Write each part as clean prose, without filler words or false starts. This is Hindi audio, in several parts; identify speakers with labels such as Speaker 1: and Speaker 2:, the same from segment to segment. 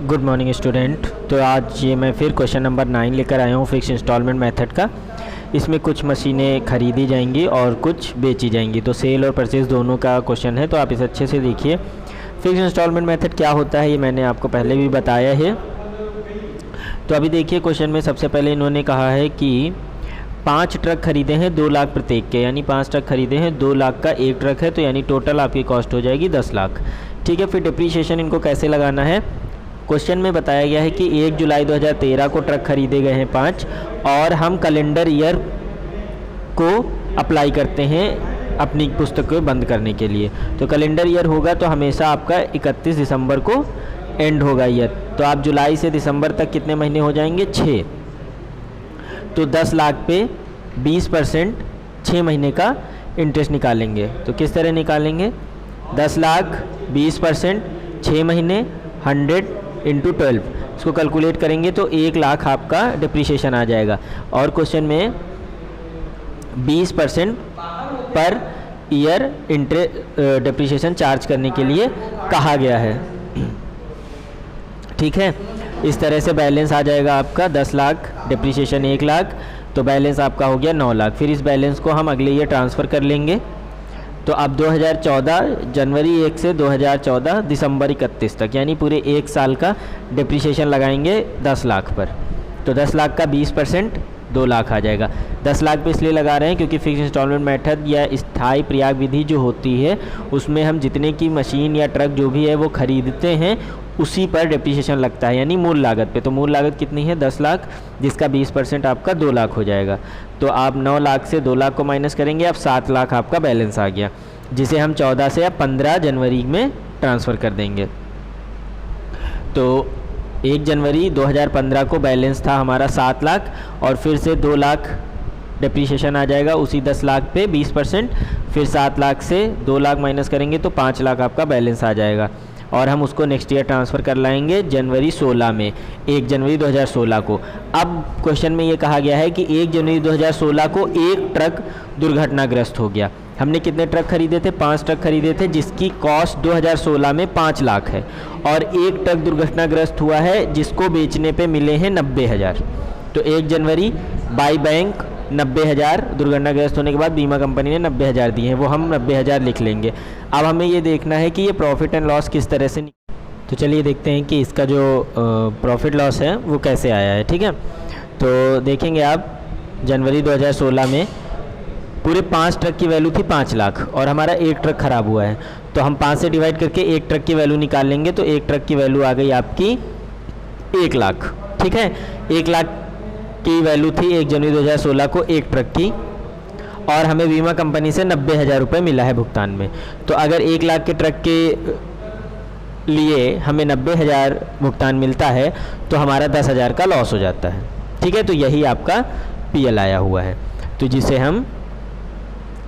Speaker 1: Good morning student. तो आज ये मैं फिर क्वेश्चन नंबर 9 लेकर आया हूँ फिक्स इंस्टॉलमेंट मेथड का। इसमें कुछ मशीनें खरीदी जाएंगी और कुछ बेची जाएंगी, तो सेल और परचेज़ दोनों का क्वेश्चन है। तो आप इसे अच्छे से देखिए। फिक्स इंस्टॉलमेंट मेथड क्या होता है ये मैंने आपको पहले भी बताया है। तो अभी देखिए क्वेश्चन में सबसे पहले इन्होंने कहा है कि 5 ट्रक खरीदे हैं 2 लाख प्रत्येक के, यानी 5 ट्रक खरीदे हैं 2 लाख का एक ट्रक है, तो यानी टोटल आपकी कॉस्ट हो जाएगी 10 लाख। ठीक है, फिर डिप्रीशिएशन इनको कैसे लगाना है। क्वेश्चन में बताया गया है कि 1 जुलाई 2013 को ट्रक खरीदे गए हैं 5, और हम कैलेंडर ईयर को अप्लाई करते हैं अपनी पुस्तक को बंद करने के लिए। तो कैलेंडर ईयर होगा तो हमेशा आपका 31 दिसंबर को एंड होगा ईयर। तो आप जुलाई से दिसंबर तक कितने महीने हो जाएंगे, 6। तो 10 लाख पे 20% 6 महीने का इंटरेस्ट निकालेंगे। तो किस तरह निकालेंगे, 10 लाख 20% 6 महीने 100 इंटू 12, इसको कैलकुलेट करेंगे तो 1 लाख आपका डिप्रीशिएशन आ जाएगा। और क्वेश्चन में 20% पर ईयर डिप्रीशिएशन चार्ज करने के लिए कहा गया है। ठीक है, इस तरह से बैलेंस आ जाएगा आपका 10 लाख डिप्रीशिएशन 1 लाख, तो बैलेंस आपका हो गया 9 लाख। फिर इस बैलेंस को हम अगले ईयर ट्रांसफ़र कर लेंगे। तो अब 2014 जनवरी 1 से 2014 दिसंबर 31 तक, यानी पूरे 1 साल का डिप्रीशिएशन लगाएंगे 10 लाख पर। तो 10 लाख का 20% 2 लाख आ जाएगा। 10 लाख पे इसलिए लगा रहे हैं क्योंकि फिक्स इंस्टॉलमेंट मेथड या स्थायी प्रयाग विधि जो होती है उसमें हम जितने की मशीन या ट्रक जो भी है वो ख़रीदते हैं उसी पर डिप्रीशिएशन लगता है, यानी मूल लागत पे। तो मूल लागत कितनी है, 10 लाख, जिसका 20% आपका 2 लाख हो जाएगा। तो आप 9 लाख से 2 लाख को माइनस करेंगे, अब 7 लाख आपका बैलेंस आ गया, जिसे हम 14 से अब 15 जनवरी में ट्रांसफ़र कर देंगे। तो 1 जनवरी 2015 को बैलेंस था हमारा 7 लाख, और फिर से 2 लाख डिप्रीशिएशन आ जाएगा उसी 10 लाख पे 20%। फिर 7 लाख से 2 लाख माइनस करेंगे तो 5 लाख आपका बैलेंस आ जाएगा, और हम उसको नेक्स्ट ईयर ट्रांसफ़र कर लाएंगे जनवरी 16 में, 1 जनवरी 2016 को। अब क्वेश्चन में ये कहा गया है कि 1 जनवरी 2016 को एक ट्रक दुर्घटनाग्रस्त हो गया। हमने कितने ट्रक खरीदे थे, 5 ट्रक खरीदे थे, जिसकी कॉस्ट 2016 में 5 लाख है, और एक ट्रक दुर्घटनाग्रस्त हुआ है जिसको बेचने पे मिले हैं 90,000। तो 1 जनवरी बाई बैंक 90,000 दुर्घटनाग्रस्त होने के बाद बीमा कंपनी ने 90,000 दिए हैं, वो हम 90,000 लिख लेंगे। अब हमें ये देखना है कि ये प्रॉफिट एंड लॉस किस तरह से। तो चलिए देखते हैं कि इसका जो प्रॉफिट लॉस है वो कैसे आया है। ठीक है, तो देखेंगे आप जनवरी 2016 में पूरे 5 ट्रक की वैल्यू थी 5 लाख, और हमारा एक ट्रक ख़राब हुआ है, तो हम 5 से डिवाइड करके एक ट्रक की वैल्यू निकाल लेंगे। तो एक ट्रक की वैल्यू आ गई आपकी 1 लाख। ठीक है, 1 लाख की वैल्यू थी 1 जनवरी 2016 को एक ट्रक की, और हमें बीमा कंपनी से 90,000 रुपये मिला है भुगतान में। तो अगर 1 लाख के ट्रक के लिए हमें 90,000 भुगतान मिलता है तो हमारा 10,000 का लॉस हो जाता है। ठीक है, तो यही आपका पीएल आया हुआ है, तो जिसे हम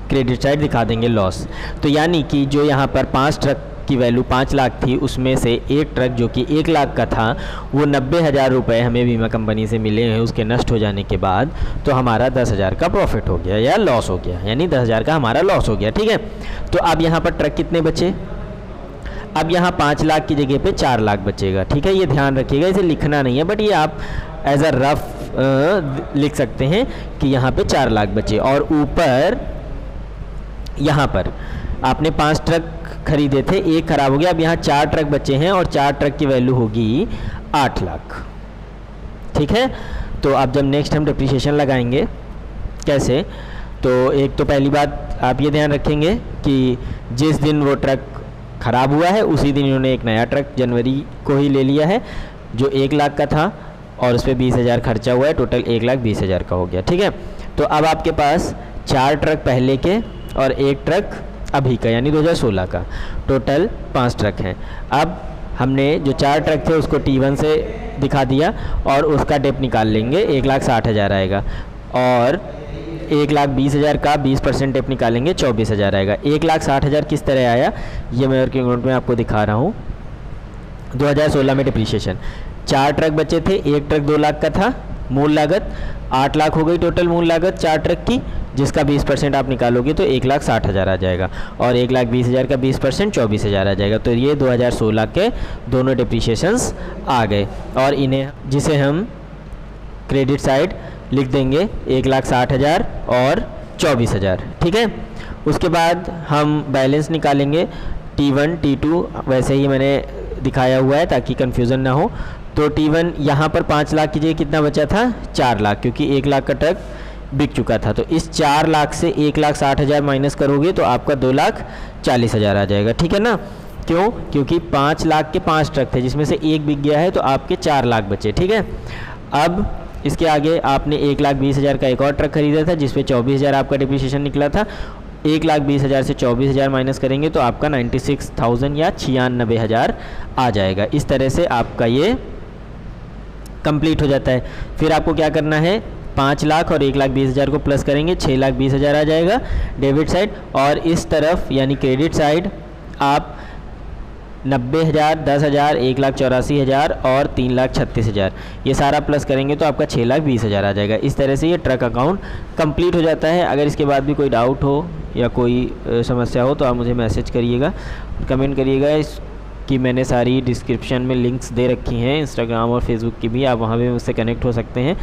Speaker 1: क्रेडिट साइड दिखा देंगे लॉस। तो यानी कि जो यहाँ पर 5 ट्रक की वैल्यू 5 लाख थी, उसमें से एक ट्रक जो कि 1 लाख का था वो 90,000 रुपये हमें बीमा कंपनी से मिले हैं उसके नष्ट हो जाने के बाद, तो हमारा 10,000 का प्रॉफिट हो गया या लॉस हो गया, यानी 10,000 का हमारा लॉस हो गया। ठीक है, तो अब यहाँ पर ट्रक कितने बचे, अब यहाँ 5 लाख की जगह पे 4 लाख बचेगा। ठीक है, ये ध्यान रखिएगा, इसे लिखना नहीं है, बट ये आप एज अ रफ लिख सकते हैं कि यहाँ पे 4 लाख बचे। और ऊपर यहाँ पर आपने 5 ट्रक खरीदे थे, एक ख़राब हो गया, अब यहाँ 4 ट्रक बचे हैं, और 4 ट्रक की वैल्यू होगी 8 लाख। ठीक है, तो अब जब नेक्स्ट हम डिप्रीशिएशन लगाएंगे कैसे, तो एक तो पहली बात आप ये ध्यान रखेंगे कि जिस दिन वो ट्रक ख़राब हुआ है उसी दिन इन्होंने एक नया ट्रक जनवरी को ही ले लिया है जो 1 लाख का था, और उस पर 20,000 खर्चा हुआ है, टोटल 1,20,000 का हो गया। ठीक है, तो अब आपके पास 4 ट्रक पहले के और एक ट्रक अभी का, यानी 2016 का, टोटल 5 ट्रक हैं। अब हमने जो 4 ट्रक थे उसको T1 से दिखा दिया, और उसका डेप निकाल लेंगे, 1,60,000 आएगा, और 1,20,000 का 20% डेप निकालेंगे, 24,000 आएगा। 1,60,000 किस तरह आया ये मैं वर्किंग नोट में आपको दिखा रहा हूँ। 2016 में डिप्रीशिएशन 4 ट्रक बचे थे, एक ट्रक 2 लाख का था, मूल लागत 8 लाख हो गई टोटल मूल लागत 4 ट्रक की, जिसका 20% आप निकालोगे तो 1,60,000 आ जाएगा, और 1,20,000 का 20% 24,000 आ जाएगा। तो ये 2016 के दोनों डिप्रीशिएशंस आ गए, और इन्हें जिसे हम क्रेडिट साइड लिख देंगे 1,60,000 और 24,000, ठीक है। उसके बाद हम बैलेंस निकालेंगे T1 T2, वैसे ही मैंने दिखाया हुआ है ताकि कन्फ्यूज़न ना हो। तो T1 यहाँ पर 5 लाख की जगह कितना बचा था, 4 लाख, क्योंकि 1 लाख का ट्रक बिक चुका था। तो इस 4 लाख से 1,60,000 माइनस करोगे तो आपका 2,40,000 आ जाएगा, ठीक है ना। क्यों? क्योंकि 5 लाख के 5 ट्रक थे, जिसमें से एक बिक गया है, तो आपके 4 लाख बचे, ठीक है। अब इसके आगे आपने 1,20,000 का एक और ट्रक खरीदा था, जिस पे 24,000 आपका डिप्रिसिएशन निकला था। 1,20,000 से 24,000 माइनस करेंगे तो आपका 96,000 या 96,000 आ जाएगा। इस तरह से आपका ये कंप्लीट हो जाता है। फिर आपको क्या करना है, 5 लाख और 1,20,000 को प्लस करेंगे, 6,20,000 आ जाएगा डेबिट साइड, और इस तरफ यानी क्रेडिट साइड आप 90,000, 10,000, 1,84,000 और 3,36,000 ये सारा प्लस करेंगे तो आपका 6,20,000 आ जाएगा। इस तरह से ये ट्रक अकाउंट कंप्लीट हो जाता है। अगर इसके बाद भी कोई डाउट हो या कोई समस्या हो तो आप मुझे मैसेज करिएगा, कमेंट करिएगा। इसकी मैंने सारी डिस्क्रिप्शन में लिंक्स दे रखी हैं, इंस्टाग्राम और फेसबुक की भी, आप वहाँ भी मुझसे कनेक्ट हो सकते हैं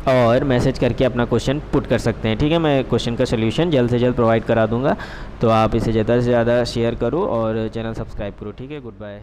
Speaker 1: और मैसेज करके अपना क्वेश्चन पुट कर सकते हैं, ठीक है। मैं क्वेश्चन का सोल्यूशन जल्द से जल्द प्रोवाइड करा दूंगा, तो आप इसे ज़्यादा से ज़्यादा शेयर करो और चैनल सब्सक्राइब करो, ठीक है। Good bye.